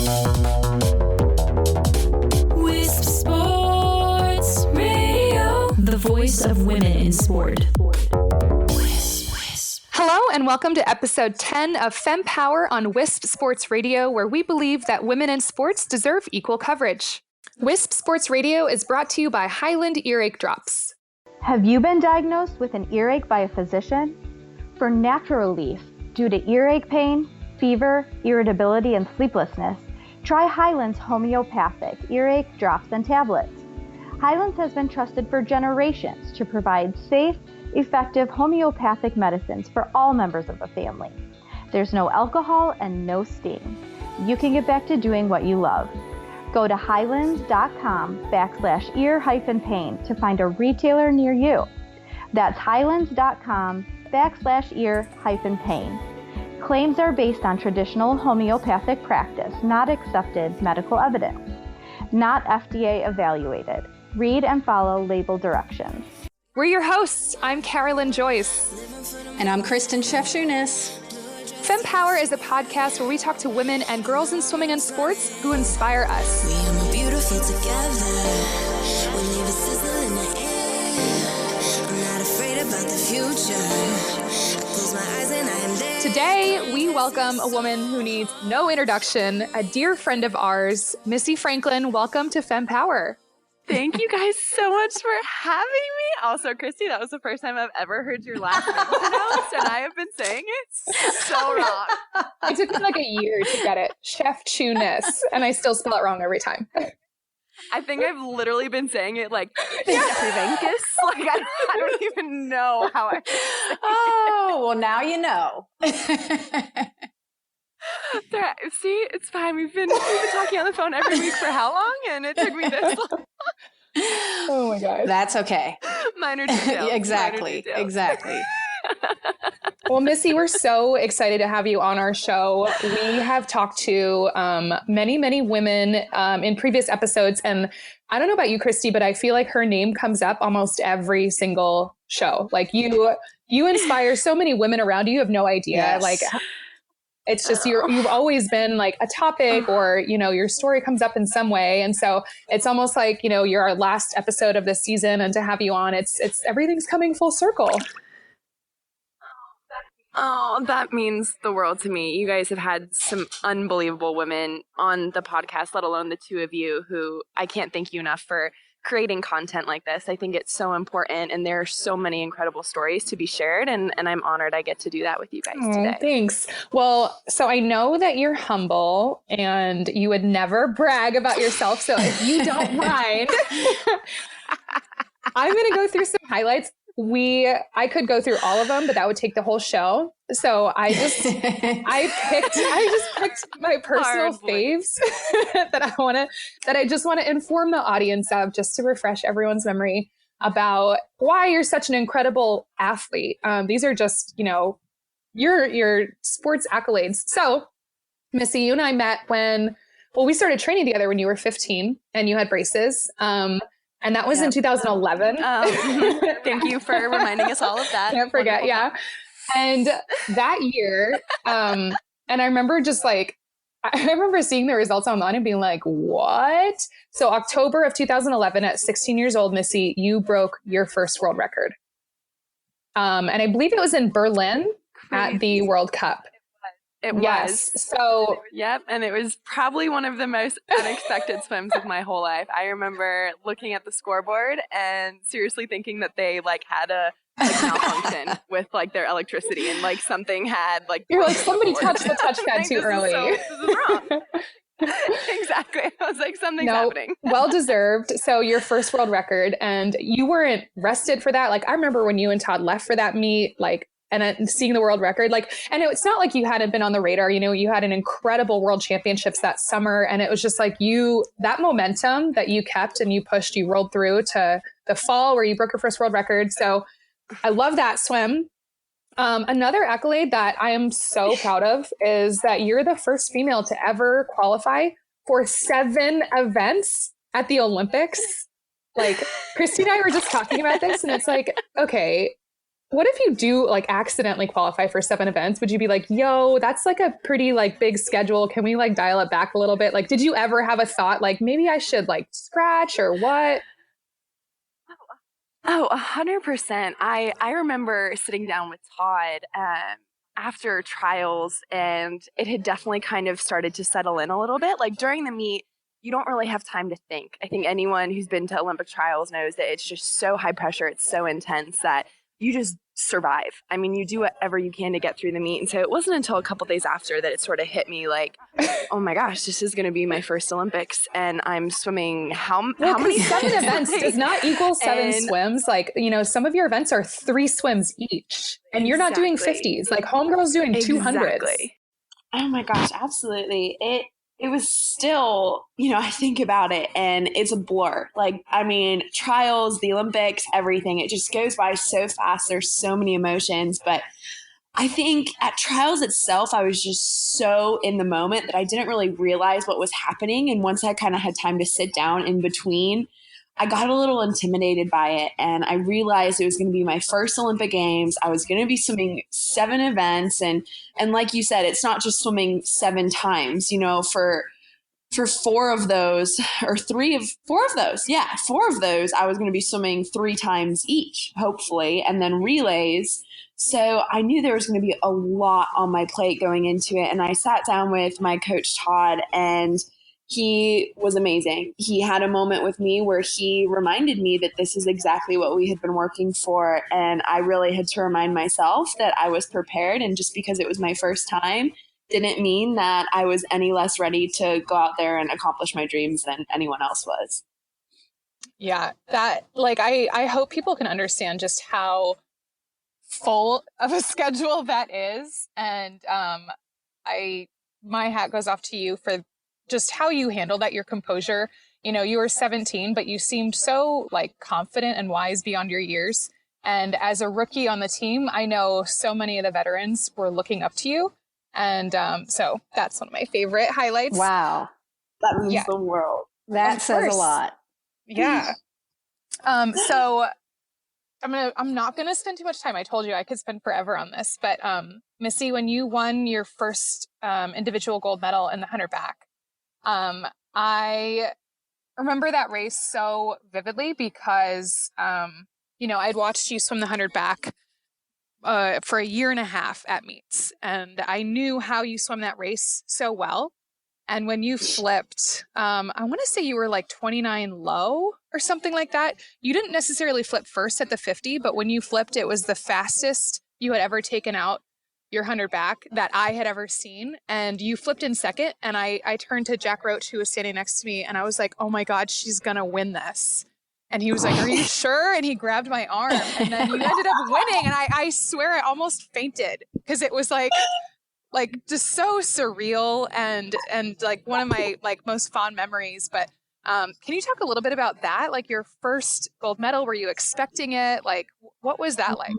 Wisp Sports Radio, the voice of women in sport. Hello and welcome to episode 10 of Fem Power on Wisp Sports Radio, where we believe that women in sports deserve equal coverage. Wisp Sports Radio is brought to you by Highland Earache Drops. Have you been diagnosed with an earache by a physician? For natural relief due to earache pain, fever, irritability, and sleeplessness, try Highland's homeopathic earache drops and tablets. Highlands has been trusted for generations to provide safe, effective homeopathic medicines for all members of the family. There's no alcohol and no sting. You can get back to doing what you love. Go to highlands.com/ear-pain to find a retailer near you. That's highlands.com/ear-pain. Claims are based on traditional homeopathic practice, not accepted medical evidence. Not FDA evaluated. Read and follow label directions. We're your hosts. I'm Carolyn Joyce. And I'm Christen Shefchunas. Fem Power is a podcast where we talk to women and girls in swimming and sports who inspire us. We are more beautiful together. We leave a sizzle in the air. I'm not afraid about the future. I close my eyes and I am there. Today, we welcome a woman who needs no introduction, a dear friend of ours, Missy Franklin. Welcome to Fem Power. Thank you guys so much for having me. Also, Christy, that was the first time I've ever heard your last name pronounced, and I have been saying it so wrong. It took me like a year to get it. Shefchunas, and I still spell it wrong every time. I think I've literally been saying it like Prevenkus. Like I don't even know how I. Oh, well, now you know. See, it's fine. We've been talking on the phone every week for how long? And it took me this long. Oh my God. That's okay. Minor details. Exactly. Well, Missy, we're so excited to have you on our show. We have talked to many women in previous episodes. And I don't know about you, Christy, but I feel like her name comes up almost every single show. Like you inspire so many women around you. You have no idea. Yes. Like it's just you've always been like a topic, or your story comes up in some way, and so it's almost like you're our last episode of this season, and to have you on, it's everything's coming full circle. Oh, that means the world to me. You guys have had some unbelievable women on the podcast, let alone the two of you, who I can't thank you enough for creating content like this. I think it's so important, and there are so many incredible stories to be shared, and I'm honored I get to do that with you guys today. Thanks. Well, so I know that you're humble and you would never brag about yourself, so if you don't mind, I'm going to go through some highlights. I could go through all of them, but that would take the whole show. So I just picked my personal faves that I just want to inform the audience of, just to refresh everyone's memory about why you're such an incredible athlete. These are just, your sports accolades. So Missy, you and I met we started training together when you were 15 and you had braces. And that was in 2011. Thank you for reminding us all of that. Can't forget, yeah. And that year, and I remember I remember seeing the results online and being like, what? So October of 2011, at 16 years old, Missy, you broke your first world record. And I believe it was in Berlin at the World Cup. It was. Yes. So, yep. And it was probably one of the most unexpected swims of my whole life. I remember looking at the scoreboard and seriously thinking that they had a malfunction with their electricity, and something had you're like, somebody touched the touchpad too early. This is wrong. Exactly. I was like, something's happening. Well deserved. So your first world record, and you weren't rested for that. I remember when you and Todd left for that meet, and seeing the world record, and it's not like you hadn't been on the radar, you had an incredible world championships that summer. And it was just that momentum that you kept and you pushed, you rolled through to the fall where you broke your first world record. So I love that swim. Another accolade that I am so proud of is that you're the first female to ever qualify for 7 events at the Olympics. Christy and I were just talking about this, and it's okay, what if you do like accidentally qualify for 7 events? Would you be like, yo, that's like a pretty like big schedule. Can we like dial it back a little bit? Like, did you ever have a thought like maybe I should like scratch or what? Oh, 100%. I remember sitting down with Todd after trials, and it had definitely kind of started to settle in a little bit. Like during the meet, you don't really have time to think. I think anyone who's been to Olympic trials knows that it's just so high pressure, it's so intense that you just survive. I mean, you do whatever you can to get through the meet. And so it wasn't until a couple days after that it sort of hit me like, oh my gosh, this is going to be my first Olympics. And I'm swimming how many 7 events does not equal 7 swims. Like, you know, some of your events are 3 swims each and you're not doing 50s. Like homegirl's doing 200s. Exactly. Oh my gosh, absolutely. It was still, you know, I think about it and it's a blur. Like, I mean, trials, the Olympics, everything, it just goes by so fast. There's so many emotions. But I think at trials itself, I was just so in the moment that I didn't really realize what was happening. And once I kind of had time to sit down in between, I got a little intimidated by it. And I realized it was going to be my first Olympic Games. I was going to be swimming 7 events. And like you said, it's not just swimming 7 times, you know, for 4 of those or 4 of those, I was going to be swimming 3 times each, hopefully, and then relays. So I knew there was going to be a lot on my plate going into it. And I sat down with my coach, Todd, and he was amazing. He had a moment with me where he reminded me that this is exactly what we had been working for. And I really had to remind myself that I was prepared. And just because it was my first time didn't mean that I was any less ready to go out there and accomplish my dreams than anyone else was. Yeah, that like I hope people can understand just how full of a schedule that is. And my hat goes off to you for just how you handled that, your composure. You know, you were 17, but you seemed so like confident and wise beyond your years. And as a rookie on the team, I know so many of the veterans were looking up to you. And so that's one of my favorite highlights. Wow. That means the world. That says a lot. Yeah. So I'm not going to spend too much time. I told you I could spend forever on this, but Missy, when you won your first individual gold medal in the 100 back, I remember that race so vividly because, you know, I'd watched you swim the 100 back for a year and a half at meets, and I knew how you swam that race so well. And when you flipped, I want to say you were like 29 low or something like that. You didn't necessarily flip first at the 50, but when you flipped, it was the fastest you had ever taken out your 100 back that I had ever seen. And you flipped in second. And I turned to Jack Roach, who was standing next to me, and I was like, oh my God, she's going to win this. And he was like, are you sure? And he grabbed my arm, and then you ended up winning. And I swear I almost fainted because it was like just so surreal and like one of my like most fond memories. But can you talk a little bit about that? Like your first gold medal, were you expecting it? Like what was that like?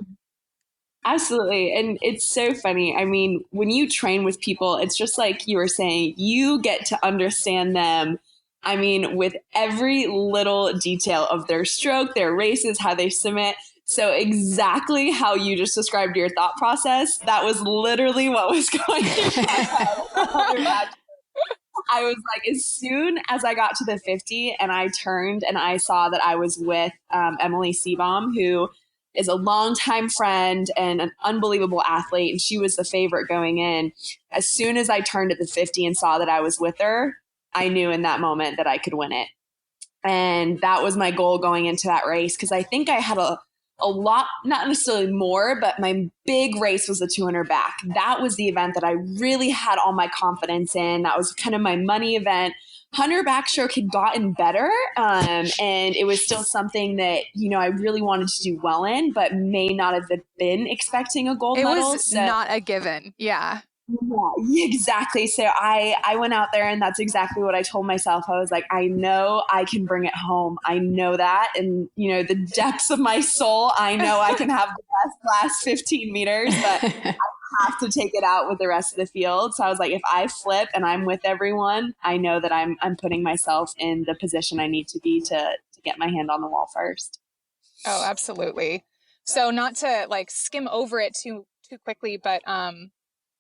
Absolutely. And it's so funny. I mean, when you train with people, it's just like you were saying, you get to understand them. I mean, with every little detail of their stroke, their races, how they submit. So exactly how you just described your thought process, that was literally what was going through my head. I was like, as soon as I got to the 50 and I turned and I saw that I was with Emily Seabaum, who is a longtime friend and an unbelievable athlete, and she was the favorite going in. As soon as I turned at the 50 and saw that I was with her, I knew in that moment that I could win it. And that was my goal going into that race, because I think I had a lot, not necessarily more, but my big race was the 200 back. That was the event that I really had all my confidence in. That was kind of my money event. 100 backstroke had gotten better, and it was still something that, you know, I really wanted to do well in, but may not have been expecting a gold medal. It was not a given. Yeah. Yeah, exactly. So I went out there, and that's exactly what I told myself. I was like, I know I can bring it home. I know that. And, you know, the depths of my soul, I know I can have the best last 15 meters, but I have to take it out with the rest of the field. So I was like, if I flip and I'm with everyone, I know that I'm putting myself in the position I need to be to get my hand on the wall first. Oh, absolutely. So not to like skim over it too quickly, but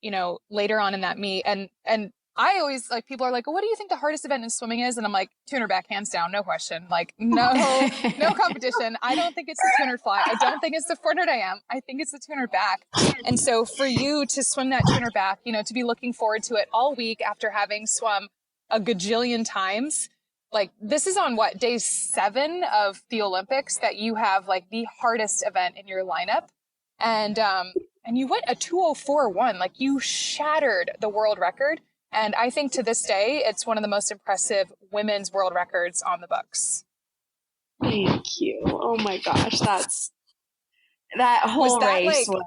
you know, later on in that meet, and I always like, people are like, well, what do you think the hardest event in swimming is? And I'm like, 200 back, hands down, no question. Like, no competition. I don't think it's the 200 fly. I don't think it's the 400 IM. I think it's the 200 back. And so for you to swim that 200 back, you know, to be looking forward to it all week after having swum a gajillion times, like this is on what, day 7 of the Olympics that you have like the hardest event in your lineup. And you went a 2:04.1, like you shattered the world record. And I think to this day, it's one of the most impressive women's world records on the books. Thank you. Oh my gosh, that whole race. Like,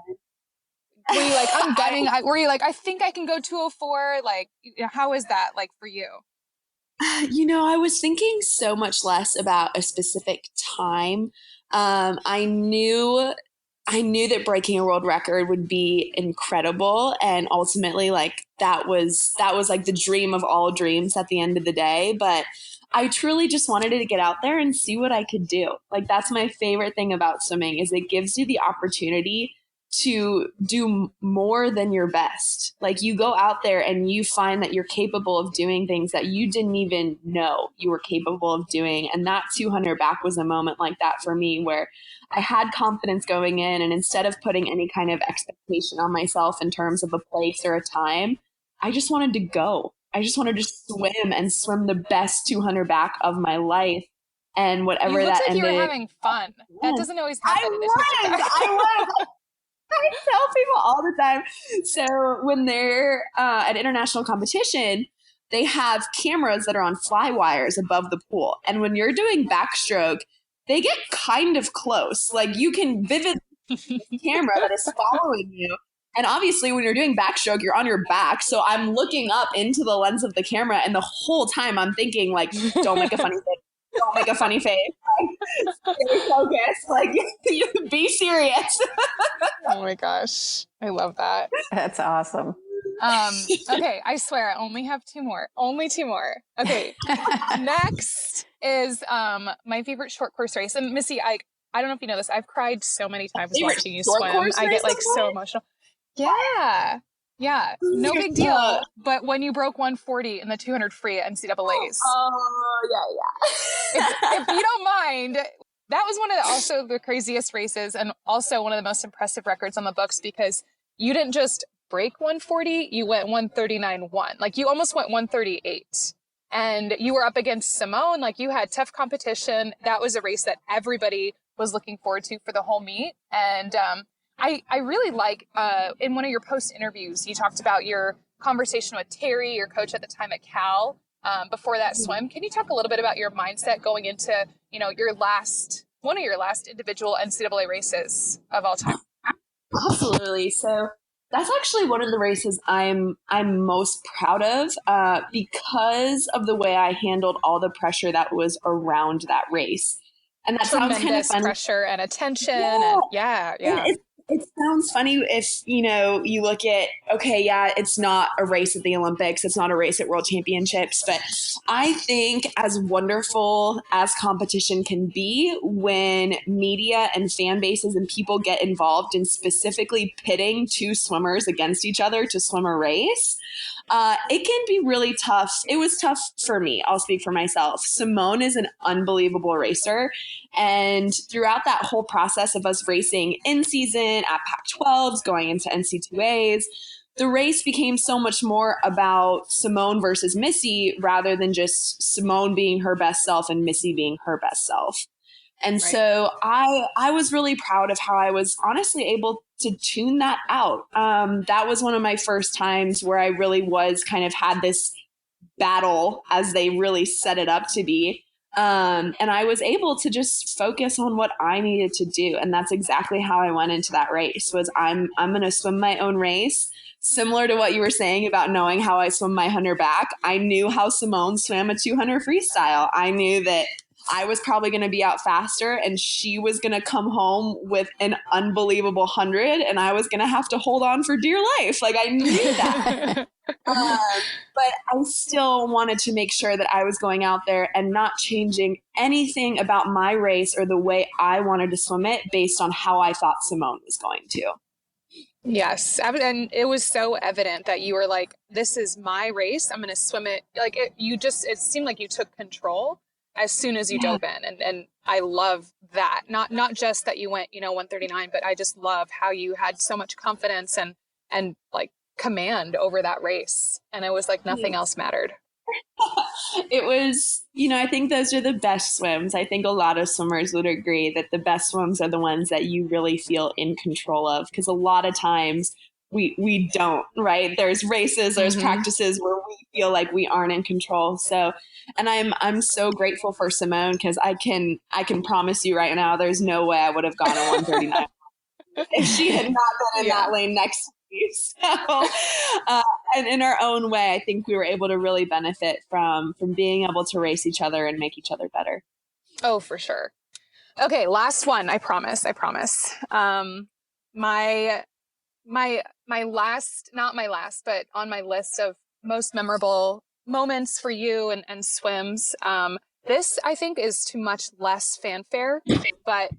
were you like, I'm gunning? Were you like, I think I can go 2:04? Like, how is that like for you? You know, I was thinking so much less about a specific time. I knew that breaking a world record would be incredible. And ultimately, like, that was like the dream of all dreams at the end of the day. But I truly just wanted to get out there and see what I could do. Like, that's my favorite thing about swimming, is it gives you the opportunity to do more than your best. Like, you go out there and you find that you're capable of doing things that you didn't even know you were capable of doing. And that 200 back was a moment like that for me, where I had confidence going in, and instead of putting any kind of expectation on myself in terms of a place or a time, I just wanted to go. I just wanted to swim and swim the best 200 back of my life. And whatever you that like ended. You were having fun. That doesn't always happen. I was. I tell people all the time. So when they're at international competition, they have cameras that are on fly wires above the pool. And when you're doing backstroke, they get kind of close. Like, you can vividly see the camera that is following you. And obviously when you're doing backstroke, you're on your back. So I'm looking up into the lens of the camera, and the whole time I'm thinking, like, don't make a funny face. Don't make a funny face. Like, stay focused. Like, be serious. Oh my gosh. I love that. That's awesome. Okay, I swear I only have 2 more. Only 2 more. Okay. Next is my favorite short course race. And Missy, I don't know if you know this. I've cried so many times watching you swim. I get like so emotional. Yeah. Yeah. No big deal. But when you broke 140 in the 200 free at NCAAs. Oh, yeah. If you don't mind, that was one of also the craziest races, and also one of the most impressive records on the books, because you didn't just break 140, you went 139.1. Like, you almost went 138. And you were up against Simone. Like, you had tough competition. That was a race that everybody was looking forward to for the whole meet. And I really like, in one of your post interviews, you talked about your conversation with Terry, your coach at the time at Cal, before that swim. Can you talk a little bit about your mindset going into, you know, one of your last individual NCAA races of all time? Absolutely. So that's actually one of the races I'm most proud of, because of the way I handled all the pressure that was around that race. And that sounds kind of funny. Pressure and attention. Yeah. And it sounds funny if, you know, you look at, okay, yeah, it's not a race at the Olympics. It's not a race at World Championships. But I think as wonderful as competition can be, when media and fan bases and people get involved in specifically pitting 2 swimmers against each other to swim a race, it can be really tough. It was tough for me. I'll speak for myself. Simone is an unbelievable racer. And throughout that whole process of us racing in season at Pac-12s, going into NC2As, the race became so much more about Simone versus Missy rather than just Simone being her best self and Missy being her best self. And right. So I was really proud of how I was honestly able to tune that out. That was one of my first times where I really was kind of had this battle, as they really set it up to be. And I was able to just focus on what I needed to do. And that's exactly how I went into that race, was I'm going to swim my own race. Similar to what you were saying about knowing how I swim my 100 back, I knew how Simone swam a 200 freestyle. I knew that I was probably going to be out faster and she was going to come home with an unbelievable 100, and I was going to have to hold on for dear life. Like, I knew that. But I still wanted to make sure that I was going out there and not changing anything about my race or the way I wanted to swim it based on how I thought Simone was going to. Yes. And it was so evident that you were like, this is my race. I'm going to swim it. Like it seemed like you took control as soon as you dove in. And I love that. Not just that you went, 139, but I just love how you had so much confidence and like command over that race. And it was like nothing else mattered. It was, I think those are the best swims. I think a lot of swimmers would agree that the best swims are the ones that you really feel in control of, because a lot of times we don't, right? There's races, there's practices where we feel like we aren't in control. So, and I'm so grateful for Simone, because I can promise you right now, there's no way I would have gone a 139 if she had not been in that lane next to me. So, and in our own way, I think we were able to really benefit from being able to race each other and make each other better. Oh, for sure. Okay, last one. I promise. My last, not my last, but on my list of most memorable moments for you and swims. This I think is too much less fanfare, but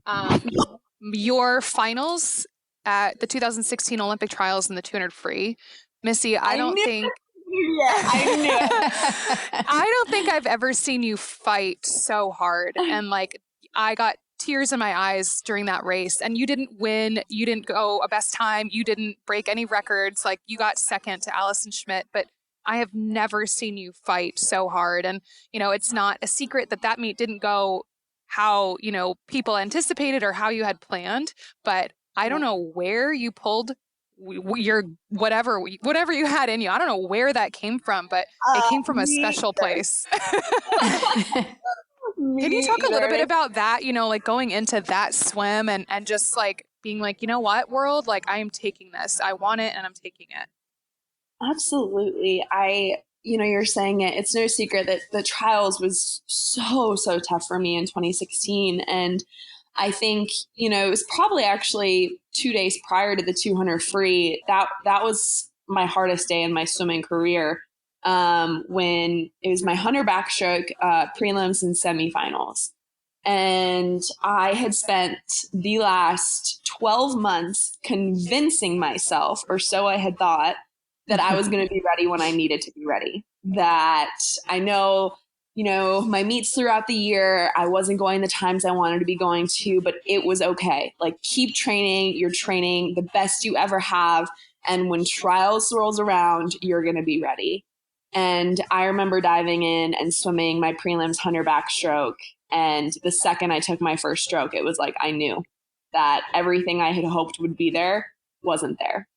your finals at the 2016 Olympic trials in the 200 free, Missy, I don't think I've ever seen you fight so hard. And like, I got tears in my eyes during that race, and you didn't win. You didn't go a best time. You didn't break any records. Like, you got second to Allison Schmidt, but I have never seen you fight so hard. And, it's not a secret that meet didn't go how, people anticipated or how you had planned, but I don't know where you pulled your whatever you had in you. I don't know where that came from, but it came from a special place. Can you talk a little bit about that, like going into that swim and just like being like, you know what, world, like I am taking this. I want it and I'm taking it. Absolutely. You're saying it. It's no secret that the trials was so tough for me in 2016. And I think, it was probably actually 2 days prior to the 200 free. That was my hardest day in my swimming career, when it was my 100 backstroke prelims and semifinals. And I had spent the last 12 months convincing myself, or so I had thought, that I was going to be ready when I needed to be ready. That I know, my meets throughout the year, I wasn't going the times I wanted to be going to, but it was okay. Like, keep training. You're training the best you ever have. And when trials rolls around, you're going to be ready. And I remember diving in and swimming my prelims 100 backstroke. And the second I took my first stroke, it was like I knew that everything I had hoped would be there wasn't there.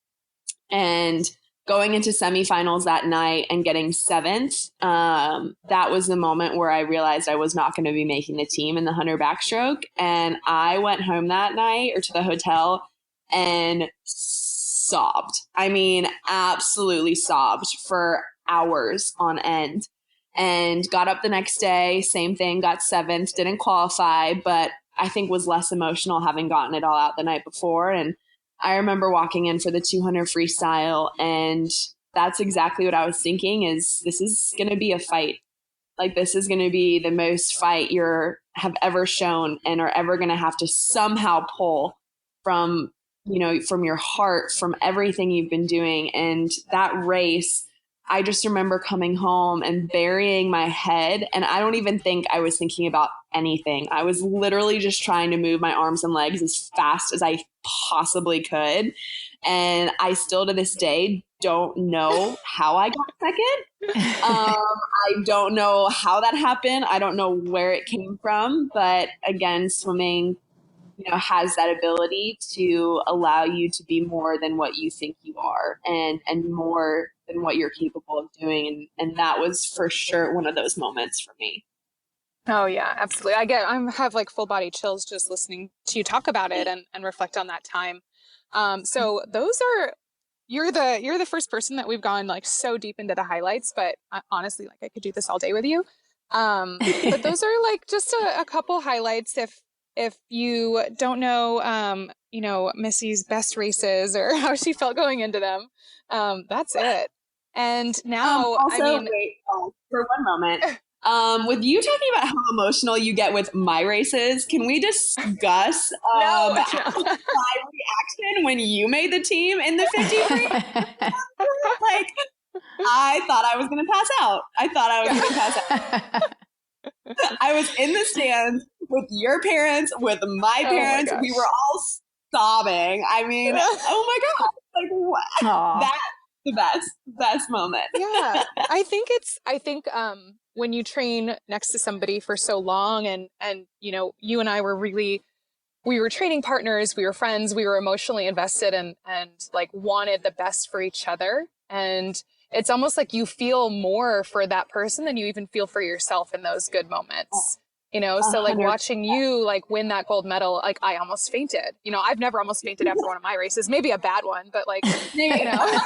And going into semifinals that night and getting seventh, that was the moment where I realized I was not going to be making the team in the 100 backstroke. And I went home that night, or to the hotel, and sobbed. I mean, absolutely sobbed for hours on end. And got up the next day, same thing, got seventh, didn't qualify, but I think was less emotional having gotten it all out the night before. And I remember walking in for the 200 freestyle, and that's exactly what I was thinking, is this is going to be a fight. Like, this is going to be the most fight you have ever shown and are ever going to have to somehow pull from, from your heart, from everything you've been doing. And that race, I just remember coming home and burying my head, and I don't even think I was thinking about anything. I was literally just trying to move my arms and legs as fast as I possibly could. And I still to this day don't know how I got second. I don't know how that happened. I don't know where it came from. But again, swimming, has that ability to allow you to be more than what you think you are, and more than what you're capable of doing. And that was for sure one of those moments for me. Oh yeah, absolutely. I have like full body chills just listening to you talk about it and reflect on that time. So you're the first person that we've gone like so deep into the highlights, but honestly, like I could do this all day with you. But those are like just a couple highlights. If you don't know, Missy's best races or how she felt going into them, that's it. And now, wait for one moment. With you talking about how emotional you get with my races, can we discuss no. my reaction when you made the team in the 50 free? Like, I thought I was going to pass out. I was in the stands with your parents, with my parents. We were all sobbing. I mean, oh my God. Like, what? That's the best moment. Yeah. I think when you train next to somebody for so long and, you know, you and I were we were training partners, we were friends, we were emotionally invested and like wanted the best for each other. And it's almost like you feel more for that person than you even feel for yourself in those good moments, you know? So like 100%. watching you like win that gold medal, like I almost fainted, you know, I've never almost fainted after one of my races, maybe a bad one, but like, you know.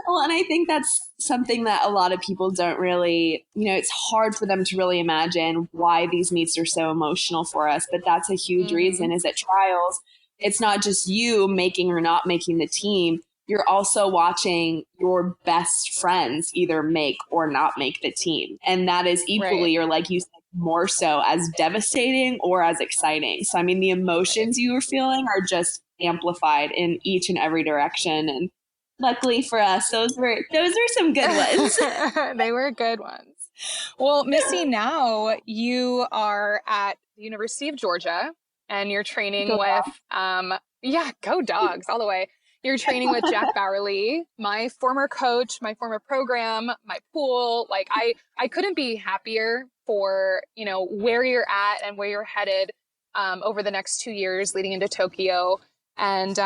Well, and I think that's something that a lot of people don't really, you know, it's hard for them to really imagine why these meets are so emotional for us. But that's a huge reason is at trials, it's not just you making or not making the team. You're also watching your best friends either make or not make the team. And that is equally, or like you said, more so as devastating or as exciting. So, I mean, the emotions you were feeling are just amplified in each and every direction. And luckily for us, those were some good ones. They were good ones. Well, Missy, now you are at the University of Georgia and you're training with, go Dogs all the way. You're training with Jack Bowerly, my former coach, my former program, my pool. Like I couldn't be happier for, you know, where you're at and where you're headed over the next 2 years leading into Tokyo. And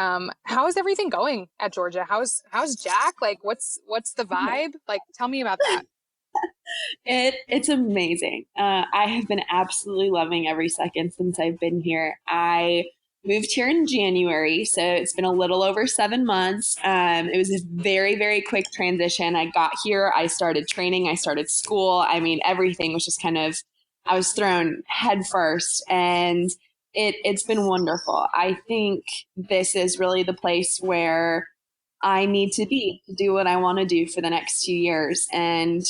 how is everything going at Georgia? How's Jack? Like, what's the vibe? Like, tell me about that. It's amazing. I have been absolutely loving every second since I've been here. I moved here in January, so it's been a little over 7 months. It was a very, very quick transition. I got here, I started training, I started school. I mean, everything was just kind of, I was thrown head first, and it's been wonderful. I think this is really the place where I need to be to do what I want to do for the next 2 years. And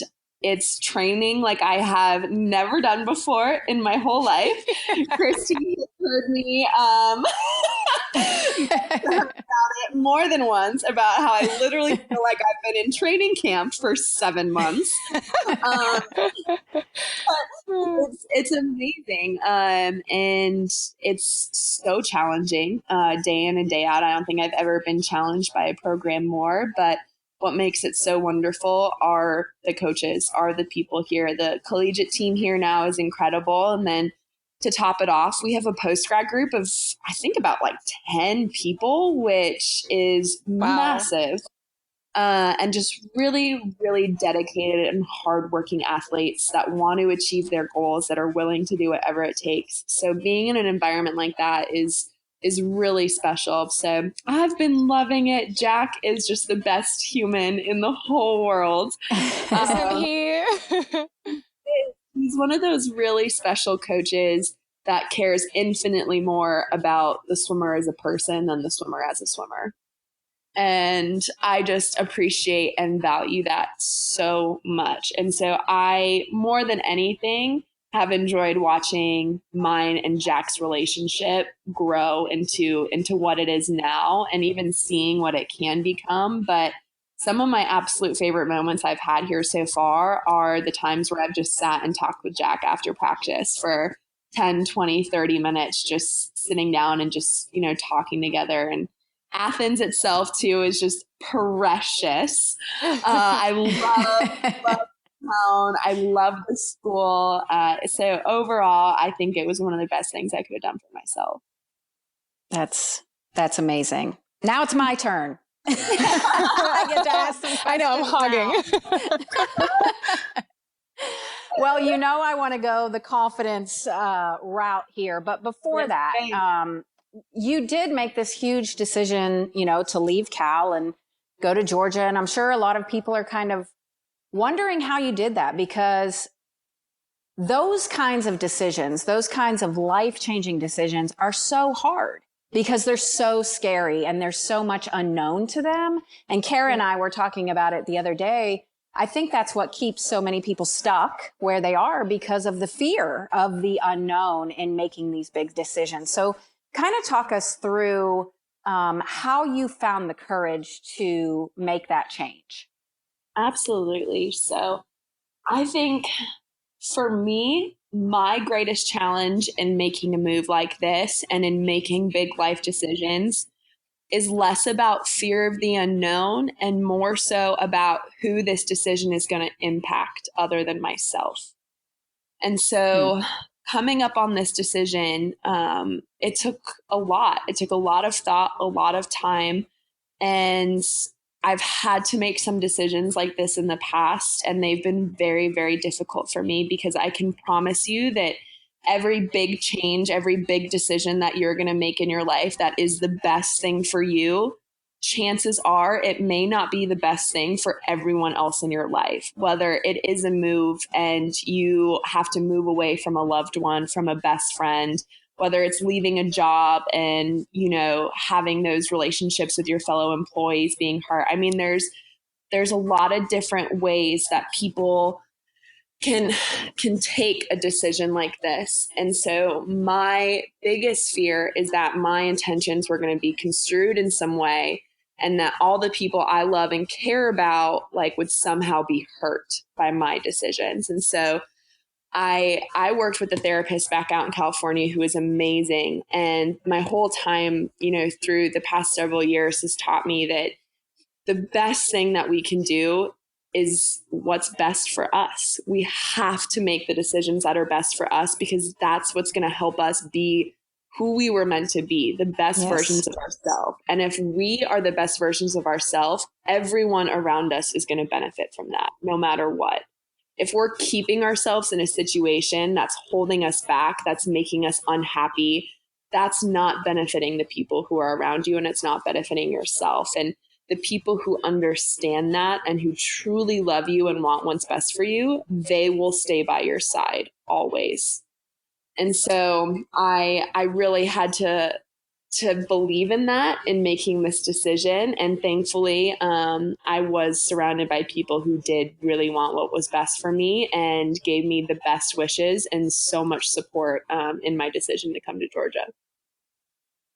it's training like I have never done before in my whole life. Christy heard me about it more than once about how I literally feel like I've been in training camp for 7 months. But it's amazing. And it's so challenging day in and day out. I don't think I've ever been challenged by a program more, but what makes it so wonderful are the coaches, are the people here. The collegiate team here now is incredible. And then to top it off, we have a post-grad group of, I think, about like 10 people, which is massive. And just really, really dedicated and hardworking athletes that want to achieve their goals, that are willing to do whatever it takes. So being in an environment like that is really special. So I've been loving it. Jack is just the best human in the whole world. Isn't he? He's one of those really special coaches that cares infinitely more about the swimmer as a person than the swimmer as a swimmer. And I just appreciate and value that so much. And so I, more than anything, have enjoyed watching mine and Jack's relationship grow into what it is now, and even seeing what it can become. But some of my absolute favorite moments I've had here so far are the times where I've just sat and talked with Jack after practice for 10, 20, 30 minutes, just sitting down and just, you know, talking together. And Athens itself too is just precious. I love town. I love the school. So overall, I think it was one of the best things I could have done for myself. That's amazing. Now it's my turn. I get to ask some questions. I know, I'm hogging. Well, you know, I want to go the confidence route here. But before that, you did make this huge decision, you know, to leave Cal and go to Georgia. And I'm sure a lot of people are kind of wondering how you did that, because those kinds of decisions, those kinds of life-changing decisions are so hard. because they're so scary and there's so much unknown to them. And Kara and I were talking about it the other day. I think that's what keeps so many people stuck where they are, because of the fear of the unknown in making these big decisions. So kind of talk us through how you found the courage to make that change. Absolutely. So I think for me, my greatest challenge in making a move like this and in making big life decisions is less about fear of the unknown and more so about who this decision is going to impact other than myself. And so coming up on this decision, it took a lot. It took a lot of thought, a lot of time. And I've had to make some decisions like this in the past, and they've been very, very difficult for me, because I can promise you that every big change, every big decision that you're going to make in your life that is the best thing for you, chances are it may not be the best thing for everyone else in your life. Whether it is a move and you have to move away from a loved one, from a best friend, whether it's leaving a job and, you know, having those relationships with your fellow employees being hurt. I mean, there's a lot of different ways that people can take a decision like this. And so my biggest fear is that my intentions were going to be construed in some way, and that all the people I love and care about would somehow be hurt by my decisions. And so I worked with a therapist back out in California who was amazing. And my whole time, through the past several years, has taught me that the best thing that we can do is what's best for us. We have to make the decisions that are best for us, because that's what's going to help us be who we were meant to be, the best versions of ourselves. And if we are the best versions of ourselves, everyone around us is going to benefit from that, no matter what. If we're keeping ourselves in a situation that's holding us back, that's making us unhappy, that's not benefiting the people who are around you, and it's not benefiting yourself. And the people who understand that and who truly love you and want what's best for you, they will stay by your side always. And so I really had to believe in that in making this decision. And thankfully, I was surrounded by people who did really want what was best for me and gave me the best wishes and so much support in my decision to come to Georgia.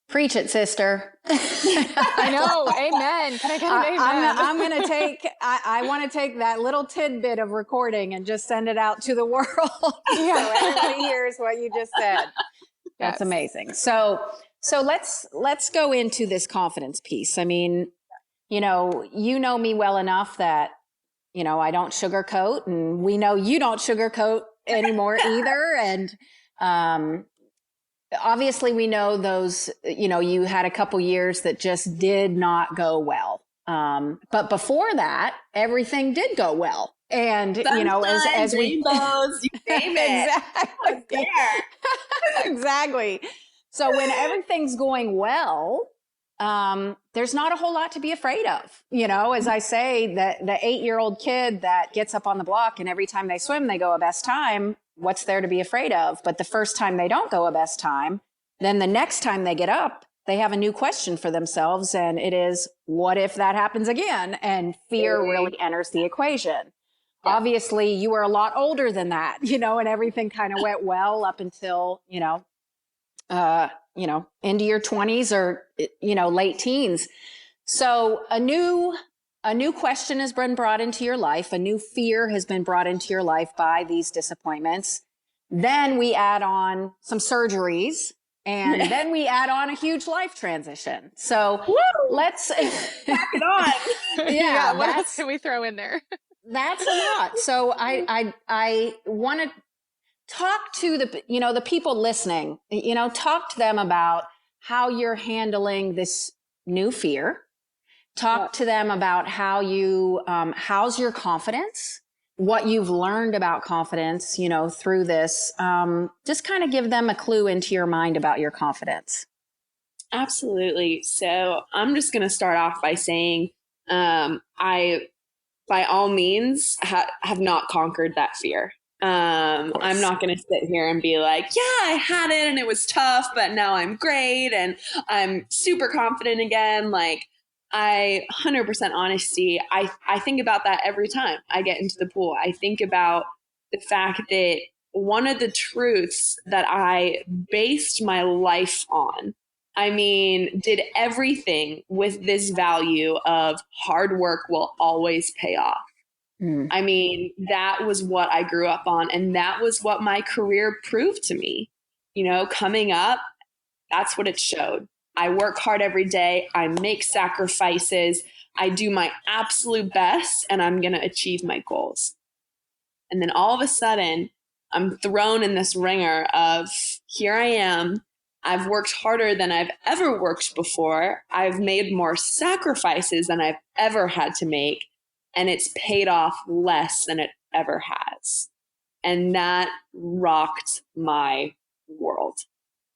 Preach it, sister. I know. Amen. Can I get an amen? I'm going to take, I want to take that little tidbit of recording and just send it out to the world. So everybody hears what you just said. That's amazing. So let's go into this confidence piece. I mean, you know me well enough that, I don't sugarcoat, and we know you don't sugarcoat anymore either. And, obviously we know those, you had a couple years that just did not go well. But before that, everything did go well. And, as we, rainbows, you name it. Exactly. Exactly. So when everything's going well, there's not a whole lot to be afraid of. As I say, the 8-year-old kid that gets up on the block and every time they swim, they go a best time. What's there to be afraid of? But the first time they don't go a best time, then the next time they get up, they have a new question for themselves. And it is, what if that happens again? And fear really enters the equation. Yeah. Obviously, you were a lot older than that, and everything kind of went well up until, into your 20s or, late teens. So a new question has been brought into your life. A new fear has been brought into your life by these disappointments. Then we add on some surgeries, and then we add on a huge life transition. So let's pack it on. Yeah. What else can we throw in there? That's a lot. So I want to talk to the people listening, talk to them about how you're handling this new fear. Talk to them about how you, how's your confidence, what you've learned about confidence, through this. Just kind of give them a clue into your mind about your confidence. Absolutely. So I'm just going to start off by saying, I, by all means, have not conquered that fear. I'm not going to sit here and be like, yeah, I had it and it was tough, but now I'm great and I'm super confident again. Like, 100% honesty. I think about that every time I get into the pool. I think about the fact that one of the truths that I based my life on, I mean, did everything with this value of hard work will always pay off. I mean, that was what I grew up on. And that was what my career proved to me. You know, coming up, that's what it showed. I work hard every day. I make sacrifices. I do my absolute best, and I'm going to achieve my goals. And then all of a sudden, I'm thrown in this ringer of here I am. I've worked harder than I've ever worked before. I've made more sacrifices than I've ever had to make. And it's paid off less than it ever has. And that rocked my world.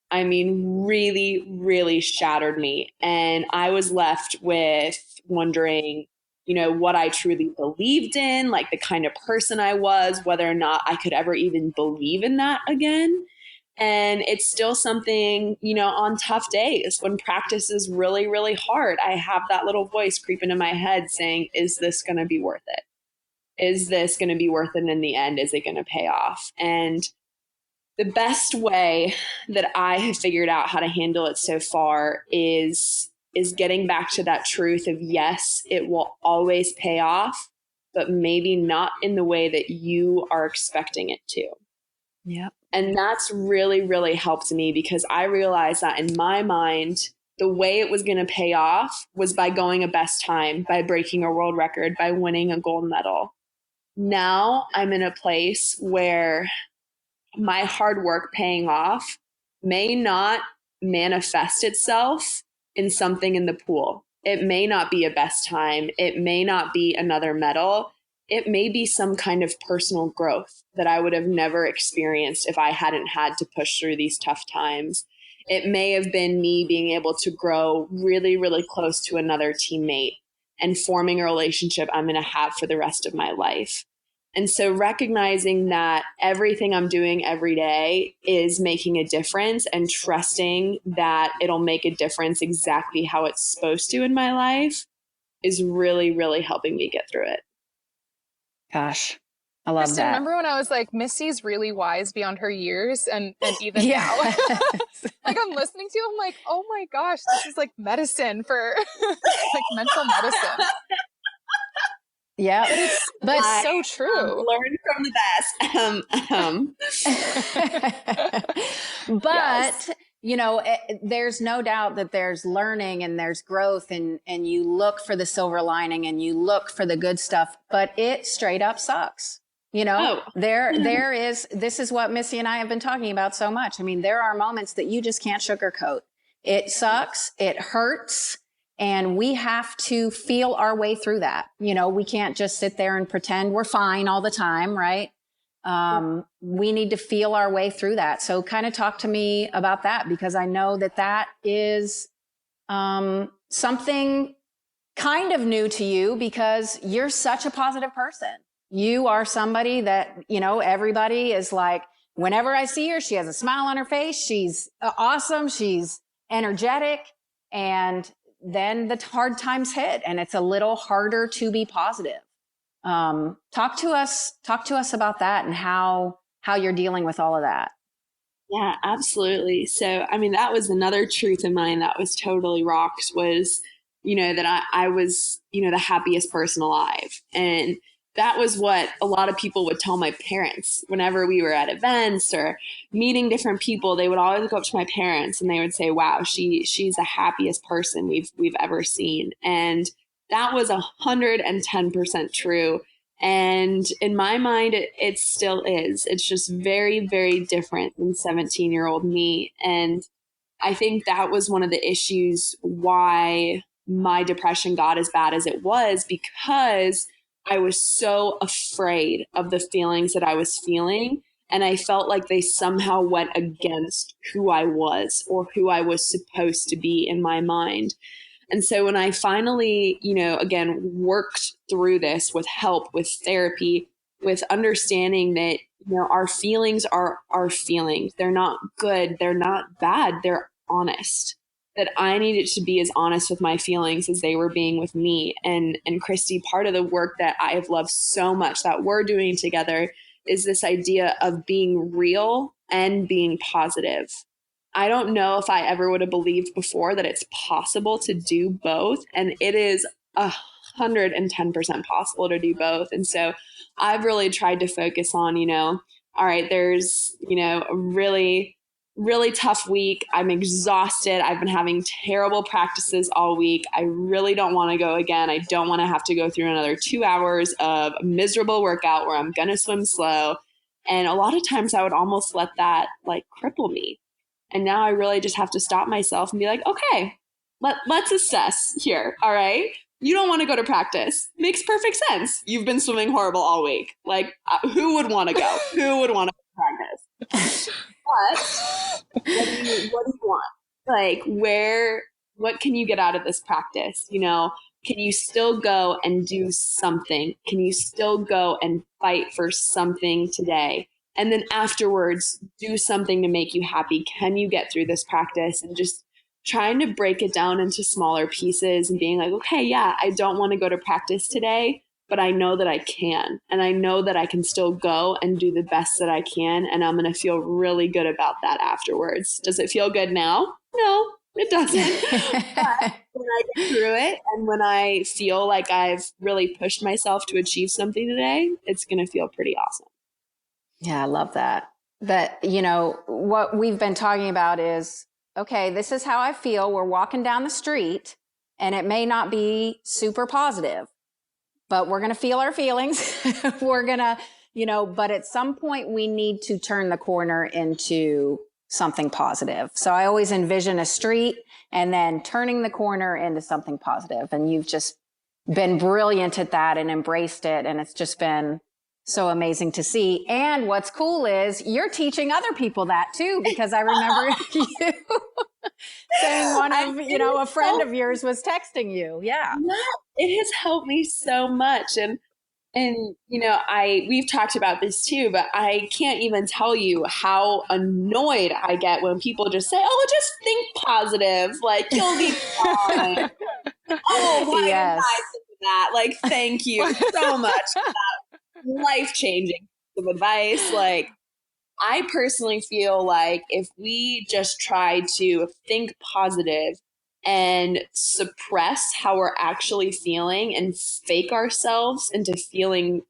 I mean, really, really shattered me. And I was left with wondering, you know, what I truly believed in, like the kind of person I was, whether or not I could ever even believe in that again. And it's still something, you know, on tough days when practice is really, really hard, I have that little voice creeping in my head saying, is this going to be worth it? Is this going to be worth it in the end? Is it going to pay off? And the best way that I have figured out how to handle it so far is getting back to that truth of, yes, it will always pay off, but maybe not in the way that you are expecting it to. Yep. And that's really, really helped me because I realized that in my mind, the way it was going to pay off was by going a best time, by breaking a world record, by winning a gold medal. Now I'm in a place where my hard work paying off may not manifest itself in something in the pool. It may not be a best time. It may not be another medal. It may be some kind of personal growth that I would have never experienced if I hadn't had to push through these tough times. It may have been me being able to grow really, really close to another teammate and forming a relationship I'm going to have for the rest of my life. And so recognizing that everything I'm doing every day is making a difference and trusting that it'll make a difference exactly how it's supposed to in my life is really, really helping me get through it. Gosh, I love Christen, that. remember when I was like, Missy's really wise beyond her years, and even Yeah. now, like I'm listening to you, I'm like, oh my gosh, this is like medicine for like mental medicine. Yeah, but it's so true. Learn from the best. But Yes. you know, there's no doubt that there's learning and there's growth, and you look for the silver lining and you look for the good stuff, but it straight up sucks. You know, there is, this is what Missy and I have been talking about so much. I mean, there are moments that you just can't sugarcoat. It sucks. It hurts. And we have to feel our way through that. You know, we can't just sit there and pretend we're fine all the time, right? We need to feel our way through that. So kind of talk to me about that, because I know that that is something kind of new to you, because you're such a positive person. You are somebody that, you know, everybody is like, whenever I see her, she has a smile on her face. She's awesome. She's energetic. And then the hard times hit and it's a little harder to be positive. Talk to us about that and how you're dealing with all of that. Yeah, absolutely. So, I mean, that was another truth of mine that was totally rocked was, you know, that I was, you know, the happiest person alive. And that was what a lot of people would tell my parents whenever we were at events or meeting different people. They would always go up to my parents and they would say, wow, she's the happiest person we've ever seen. And that was 110% true. And in my mind, it still is. It's just very, very different than 17-year-old me. And I think that was one of the issues why my depression got as bad as it was, because I was so afraid of the feelings that I was feeling. And I felt like they somehow went against who I was or who I was supposed to be in my mind. And so when I finally, you know, again, worked through this with help, with therapy, with understanding that, our feelings are our feelings. They're not good. They're not bad. They're honest. That I needed to be as honest with my feelings as they were being with me. And Christy, part of the work that I have loved so much that we're doing together is this idea of being real and being positive. I don't know if I ever would have believed before that it's possible to do both. And it is 110% possible to do both. And so I've really tried to focus on, all right, there's, a really tough week. I'm exhausted. I've been having terrible practices all week. I really don't want to go again. I don't want to have to go through another 2 hours of a miserable workout where I'm going to swim slow. And a lot of times I would almost let that cripple me. And now I really just have to stop myself and be like, okay, let's assess here. All right. You don't want to go to practice. Makes perfect sense. You've been swimming horrible all week. Who would want to go? Who would want to go to practice? But what do you want? What can you get out of this practice? Can you still go and do something? Can you still go and fight for something today? And then afterwards, do something to make you happy. Can you get through this practice? And just trying to break it down into smaller pieces and being like, okay, yeah, I don't want to go to practice today, but I know that I can. And I know that I can still go and do the best that I can. And I'm going to feel really good about that afterwards. Does it feel good now? No, it doesn't. But when I get through it and when I feel like I've really pushed myself to achieve something today, it's going to feel pretty awesome. Yeah, I love that. That, what we've been talking about is, okay, this is how I feel. We're walking down the street and it may not be super positive, but we're going to feel our feelings. We're going to, but at some point we need to turn the corner into something positive. So I always envision a street and then turning the corner into something positive. And you've just been brilliant at that and embraced it. And it's just been so amazing to see. And what's cool is you're teaching other people that too, because I remember you saying one of, a friend of yours was texting you. Yeah. It has helped me so much. And we've talked about this too, but I can't even tell you how annoyed I get when people just say, oh, just think positive. You'll be fine. Oh, why did I think of that? Thank you so much for that life-changing piece of advice. I personally feel like if we just try to think positive and suppress how we're actually feeling and fake ourselves into feeling,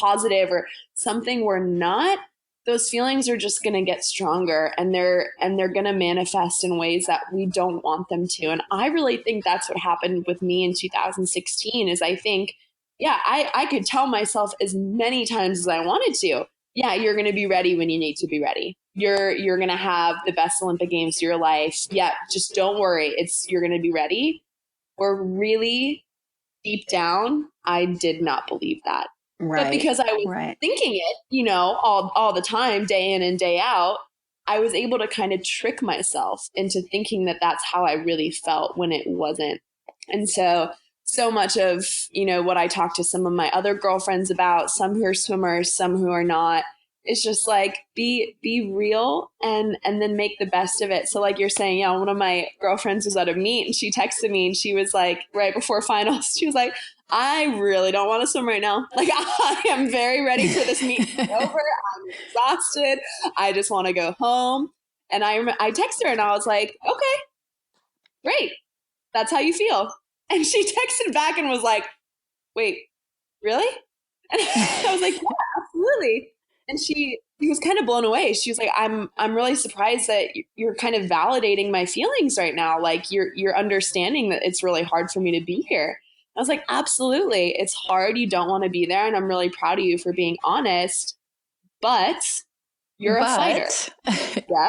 positive or something we're not, those feelings are just going to get stronger and they're going to manifest in ways that we don't want them to. And I really think that's what happened with me in 2016 is I think, yeah, I could tell myself as many times as I wanted to, yeah, you're going to be ready when you need to be ready. You're going to have the best Olympic Games of your life. Yeah, just don't worry. You're going to be ready. Or really deep down, I did not believe that. Right. But because I was thinking it, all the time, day in and day out, I was able to kind of trick myself into thinking that that's how I really felt when it wasn't. And so much of, what I talk to some of my other girlfriends about, some who are swimmers, some who are not, it's just be real and then make the best of it. So you're saying, one of my girlfriends was at a meet and she texted me and she was right before finals, she was like, I really don't want to swim right now. I am very ready for this meet to be over. I'm exhausted. I just want to go home. And I texted her and I was like, okay, great. That's how you feel. And she texted back and was like, wait, really? And I was like, yeah, absolutely. And she was kind of blown away. She was like, I'm really surprised that you're kind of validating my feelings right now. You're understanding that it's really hard for me to be here. I was like, absolutely. It's hard. You don't want to be there. And I'm really proud of you for being honest, but you're a fighter.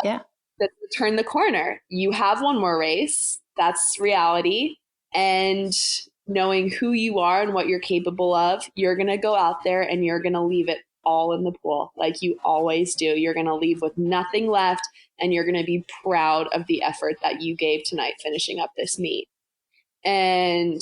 Yeah. That's turn the corner. You have one more race. That's reality. And knowing who you are and what you're capable of, you're going to go out there and you're going to leave it all in the pool like you always do. You're going to leave with nothing left and you're going to be proud of the effort that you gave tonight finishing up this meet. And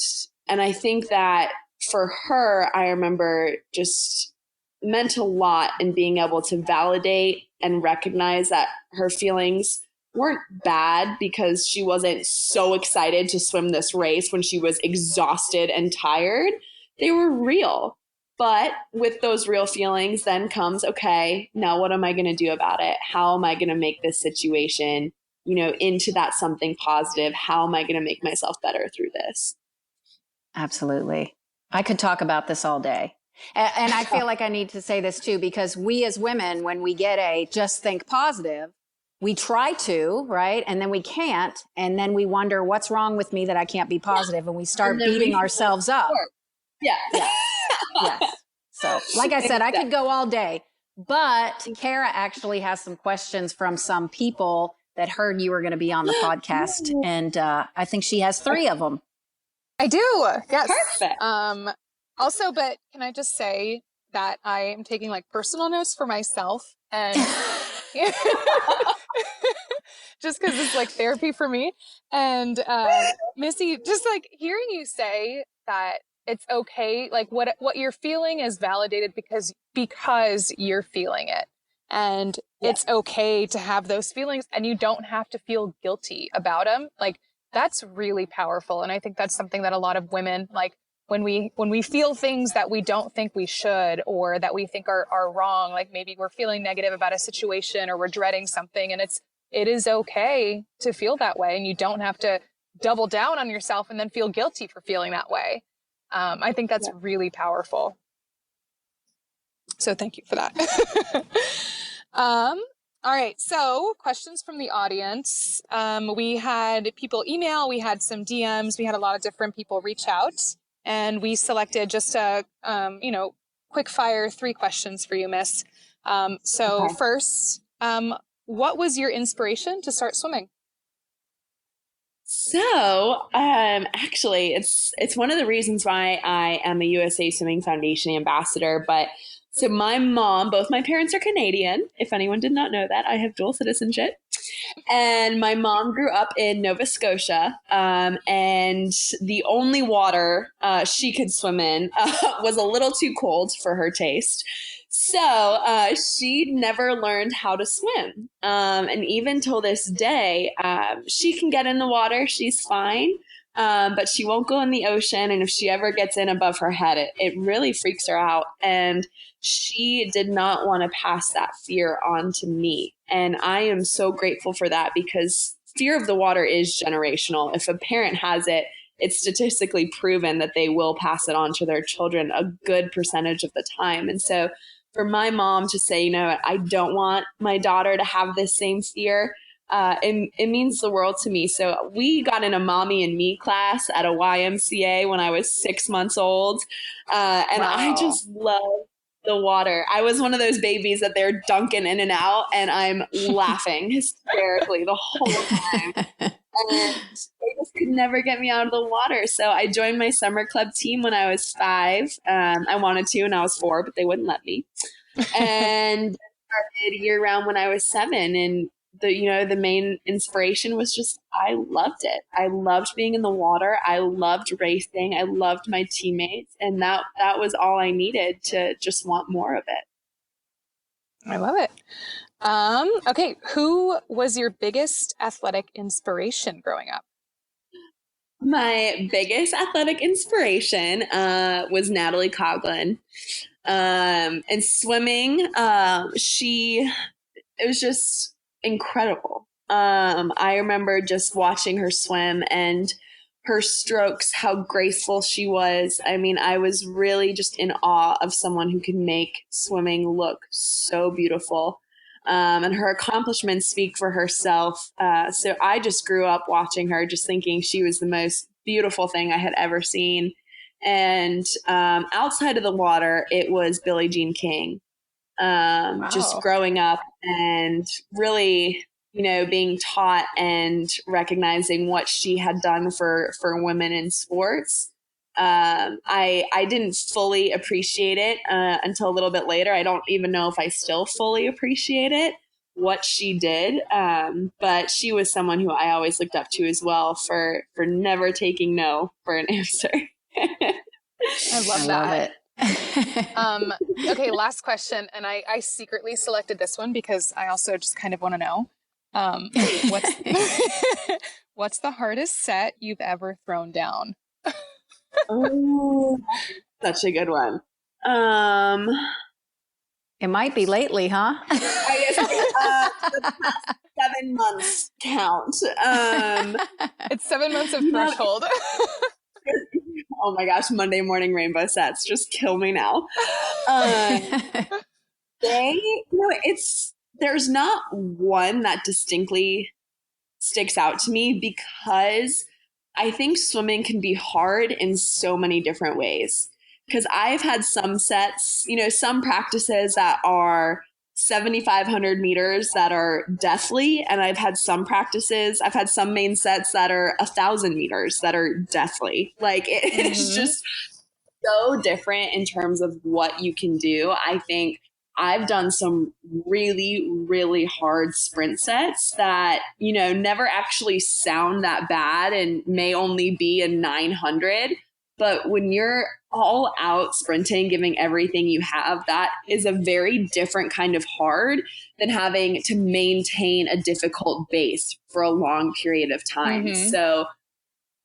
I think that for her, I remember just meant a lot in being able to validate and recognize that her feelings weren't bad because she wasn't so excited to swim this race when she was exhausted and tired. They were real. But with those real feelings then comes, okay, now what am I going to do about it? How am I going to make this situation, into that something positive? How am I going to make myself better through this? Absolutely. I could talk about this all day. And I feel like I need to say this too, because we as women, when we get a just think positive, we try to, right? And then we can't. And then we wonder what's wrong with me that I can't be positive. And we start beating ourselves up. Yeah. Yes. So like I said, I could go all day, but Kara actually has some questions from some people that heard you were going to be on the podcast. And I think she has 3 of them. I do. Yes. Perfect. Also, but can I just say that I am taking like personal notes for myself and just because it's like therapy for me. And Missy, just like hearing you say that it's okay, like what you're feeling is validated because you're feeling it. And it's okay to have those feelings and you don't have to feel guilty about them. Like that's really powerful. And I think that's something that a lot of women, like when we feel things that we don't think we should, or that we think are wrong, like maybe we're feeling negative about a situation or we're dreading something, and it is okay to feel that way. And you don't have to double down on yourself and then feel guilty for feeling that way. I think that's really powerful. So thank you for that. All right. So questions from the audience. We had people email, we had some DMs, we had a lot of different people reach out, and we selected just a, quick fire 3 questions for you, Miss. First, what was your inspiration to start swimming? So, actually, it's one of the reasons why I am a USA Swimming Foundation ambassador. But so my mom, both my parents are Canadian. If anyone did not know that, I have dual citizenship. And my mom grew up in Nova Scotia, and the only water she could swim in was a little too cold for her taste. So she never learned how to swim. And even till this day, she can get in the water. She's fine. But she won't go in the ocean. And if she ever gets in above her head, it really freaks her out. And she did not want to pass that fear on to me. And I am so grateful for that, because fear of the water is generational. If a parent has it, it's statistically proven that they will pass it on to their children a good percentage of the time. And so for my mom to say, I don't want my daughter to have this same fear, it means the world to me. So we got in a mommy and me class at a YMCA when I was 6 months old. And wow. I just love the water. I was one of those babies that they're dunking in and out, and I'm laughing hysterically the whole time. And they just could never get me out of the water. So I joined my summer club team when I was 5. I wanted to, and I was 4, but they wouldn't let me. And started year round when I was 7. And the main inspiration was just, I loved it. I loved being in the water. I loved racing. I loved my teammates. And that was all I needed to just want more of it. I love it. Okay. Who was your biggest athletic inspiration growing up? My biggest athletic inspiration was Natalie Coughlin. And swimming, it was just incredible. I remember just watching her swim and her strokes, how graceful she was. I mean, I was really just in awe of someone who can make swimming look so beautiful. And her accomplishments speak for herself. So I just grew up watching her, just thinking she was the most beautiful thing I had ever seen. And outside of the water, it was Billie Jean King. Wow. Just growing up and really, being taught and recognizing what she had done for women in sports. I didn't fully appreciate it until a little bit later. I don't even know if I still fully appreciate it, what she did. But she was someone who I always looked up to as well for never taking no for an answer. I love that. Okay, last question. And I secretly selected this one because I also just kind of want to know. What's what's the hardest set you've ever thrown down? Oh, such a good one. It might be lately, huh? I guess the past 7 months count. It's 7 months of threshold. Oh my gosh, Monday morning rainbow sets just kill me now. There's not one that distinctly sticks out to me because I think swimming can be hard in so many different ways. Because I've had some sets, some practices that are 7,500 meters that are deathly. And I've had some main sets that are 1,000 meters that are deathly. Like it's just so different in terms of what you can do. I think I've done some really, really hard sprint sets that, never actually sound that bad and may only be a 900. But when you're all out sprinting, giving everything you have, that is a very different kind of hard than having to maintain a difficult base for a long period of time. So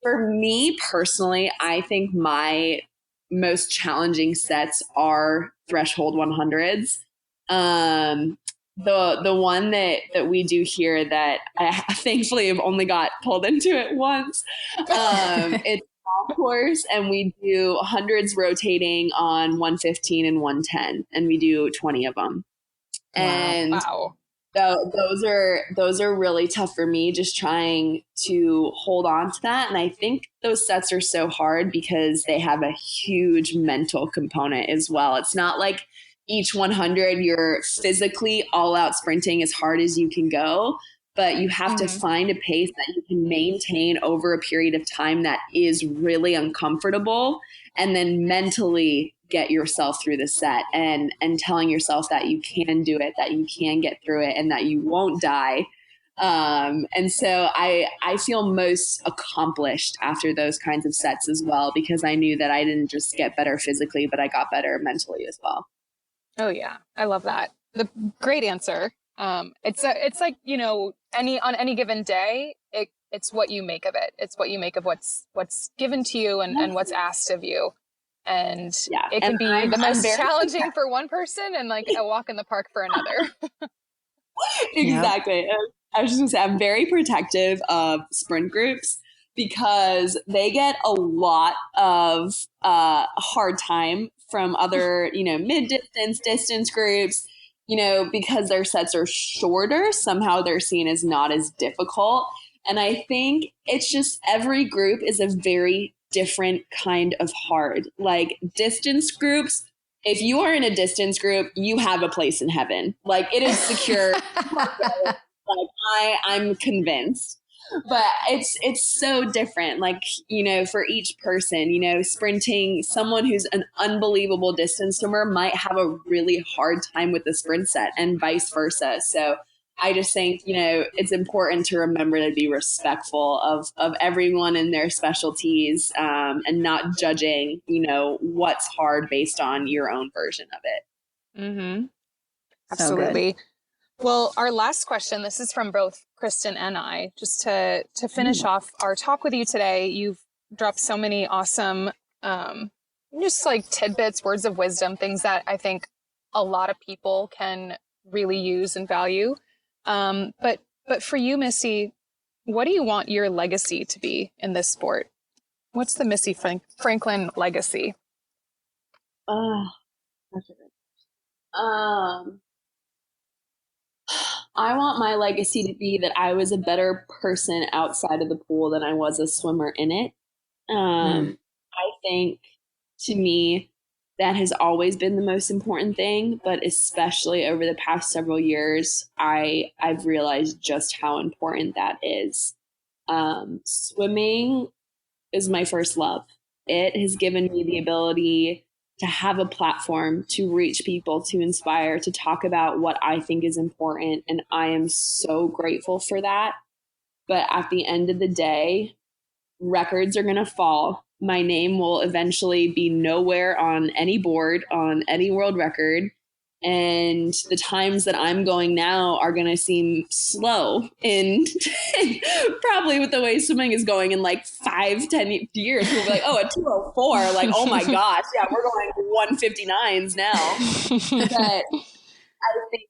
for me personally, I think my most challenging sets are threshold 100s. The one that we do here that I thankfully have only got pulled into it once. It's golf course, and we do hundreds rotating on 115 and 110, and we do 20 of them. And wow. Those are really tough for me, just trying to hold on to that. And I think those sets are so hard because they have a huge mental component as well. It's not like each 100 you're physically all out sprinting as hard as you can go, but you have to find a pace that you can maintain over a period of time that is really uncomfortable, and then mentally get yourself through the set and telling yourself that you can do it, that you can get through it, and that you won't die. And so I feel most accomplished after those kinds of sets as well, because I knew that I didn't just get better physically, but I got better mentally as well. Oh yeah. I love that. The great answer. It's like, on any given day, it's what you make of it. It's what you make of what's given to you and what's asked of you. And it can be the most challenging for one person and like a walk in the park for another. Exactly. Yep. I was just gonna say, I'm very protective of sprint groups because they get a lot of hard time from other, mid-distance, distance groups, because their sets are shorter. Somehow they're seen as not as difficult. And I think it's just every group is a very different kind of hard. Like distance groups, if you are in a distance group, you have a place in heaven. Like it is secure. I'm convinced. But it's so different. Like, for each person, sprinting, someone who's an unbelievable distance swimmer might have a really hard time with the sprint set and vice versa. So I just think, it's important to remember to be respectful of everyone and their specialties, and not judging, what's hard based on your own version of it. Mm-hmm. Absolutely. Well, our last question, this is from both Christen and I, just to finish off our talk with you today. You've dropped so many awesome, just like tidbits, words of wisdom, things that I think a lot of people can really use and value. But for you, Missy, what do you want your legacy to be in this sport? What's the Missy Franklin legacy? That's a good. I want my legacy to be that I was a better person outside of the pool than I was a swimmer in it. I think, to me, that has always been the most important thing, but especially over the past several years, I've realized just how important that is. Swimming is my first love. It has given me the ability to have a platform to reach people, to inspire, to talk about what I think is important. And I am so grateful for that. But at the end of the day, records are going to fall. My name will eventually be nowhere on any board, on any world record. And the times that I'm going now are going to seem slow. And probably with the way swimming is going in like 5-10 years, we'll be like, oh, a 204. Like, oh my gosh, yeah, we're going 159s now. But I think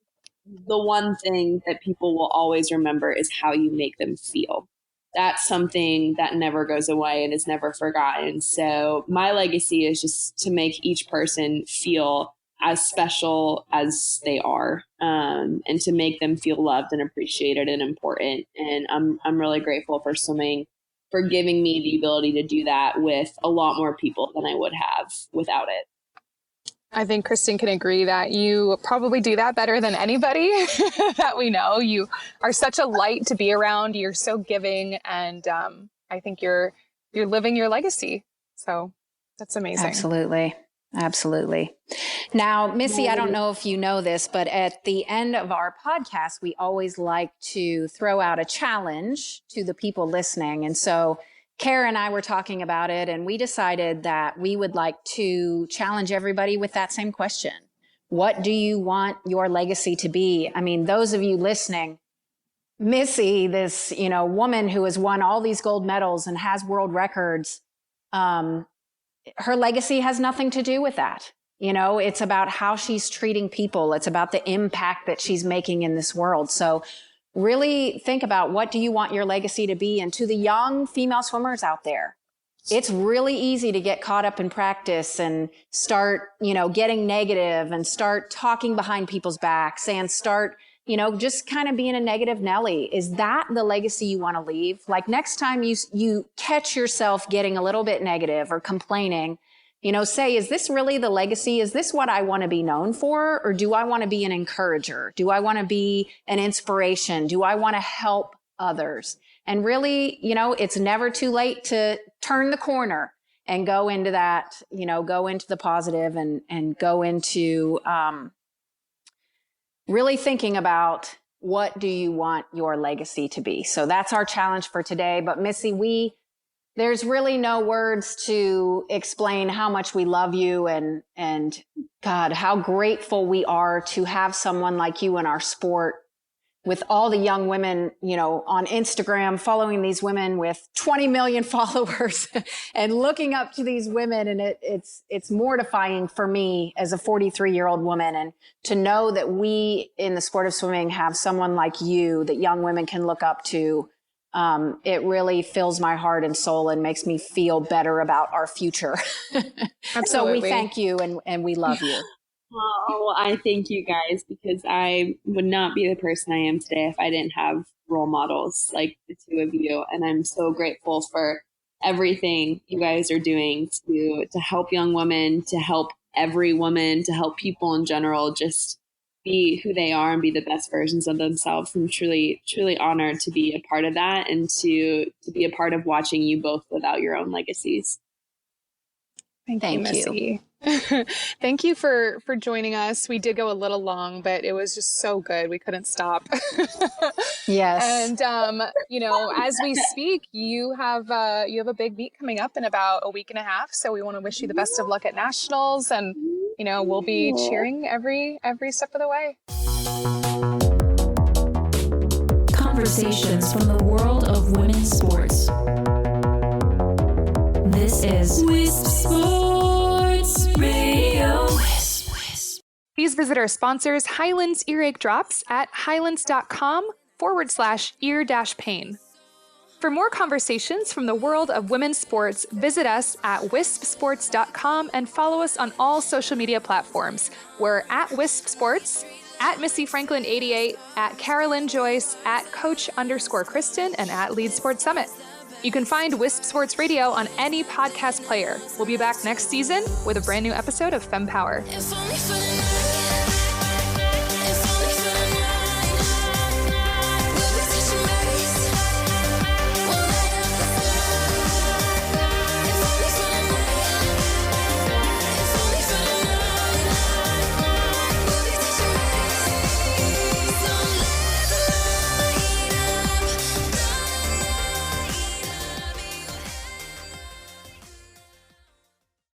the one thing that people will always remember is how you make them feel. That's something that never goes away and is never forgotten. So my legacy is just to make each person feel as special as they are, and to make them feel loved and appreciated and important. And I'm really grateful for swimming for giving me the ability to do that with a lot more people than I would have without it. I think Christen can agree that you probably do that better than anybody that we know. You are such a light to be around. You're so giving, and I think you're living your legacy. So that's amazing. Absolutely. Absolutely. Now, Missy, I don't know if you know this, but at the end of our podcast, we always like to throw out a challenge to the people listening. And so Kara and I were talking about it, and we decided that we would like to challenge everybody with that same question. What do you want your legacy to be? I mean, those of you listening, Missy, this, woman who has won all these gold medals and has world records, her legacy has nothing to do with that. It's about how she's treating people. It's about the impact that she's making in this world. So really think about, what do you want your legacy to be? And to the young female swimmers out there, it's really easy to get caught up in practice and start, getting negative and start talking behind people's backs and start, just kind of being a negative Nelly. Is that the legacy you want to leave? Like, next time you catch yourself getting a little bit negative or complaining, say, is this really the legacy? Is this what I want to be known for? Or do I want to be an encourager? Do I want to be an inspiration? Do I want to help others? And really, it's never too late to turn the corner and go into that, go into the positive and go into, really thinking about, what do you want your legacy to be? So that's our challenge for today. But Missy, there's really no words to explain how much we love you and God, how grateful we are to have someone like you in our sport, with all the young women, on Instagram, following these women with 20 million followers and looking up to these women. And it's mortifying for me as a 43-year-old woman. And to know that we in the sport of swimming have someone like you that young women can look up to, it really fills my heart and soul and makes me feel better about our future. So we thank you and we love you. Oh, I thank you guys, because I would not be the person I am today if I didn't have role models like the two of you. And I'm so grateful for everything you guys are doing to help young women, to help every woman, to help people in general just be who they are and be the best versions of themselves. I'm truly, truly honored to be a part of that and to be a part of watching you both live out your own legacies. Thank you, Missy. Thank you for joining us. We did go a little long, but it was just so good. We couldn't stop. Yes. And, as we speak, you have a big meet coming up in about a week and a half. So we want to wish you the best of luck at nationals, and, we'll be cheering every step of the way. Conversations from the world of women's sports. This is Wisp Sports Radio. Please visit our sponsors, Highlands Earache Drops, at highlands.com/ear-pain. For more conversations from the world of women's sports, visit us at wispsports.com and follow us on all social media platforms. We're at Wisp Sports, at Missy Franklin 88, at Carolyn Joyce, at Coach_Christen, and at Lead Sports Summit. You can find Wisp Sports Radio on any podcast player. We'll be back next season with a brand new episode of Femme Power. If only for the night.